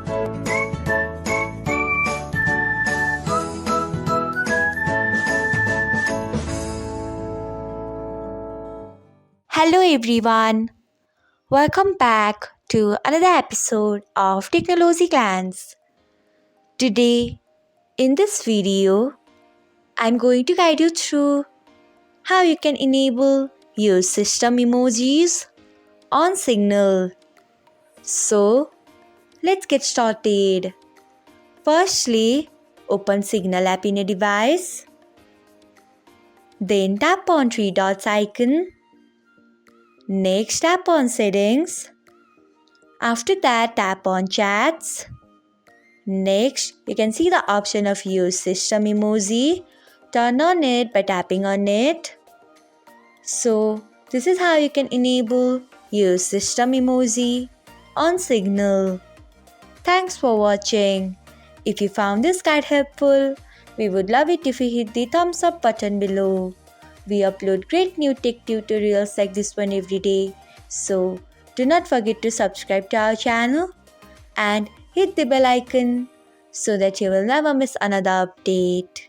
Hello everyone, welcome back to another episode of Technologyglance. Today, in this video, I'm going to guide you through how you can enable your system emojis on Signal. So, let's get started. Firstly, open Signal app in a device. Then tap on three dots icon. Next, tap on settings. After that, tap on chats. Next, you can see the option of use system emoji. Turn on it by tapping on it. So, this is how you can enable use system emoji on Signal. Thanks for watching. If you found this guide helpful, we would love it if you hit the thumbs up button below. We upload great new tech tutorials like this one every day. So, do not forget to subscribe to our channel and hit the bell icon so that you will never miss another update.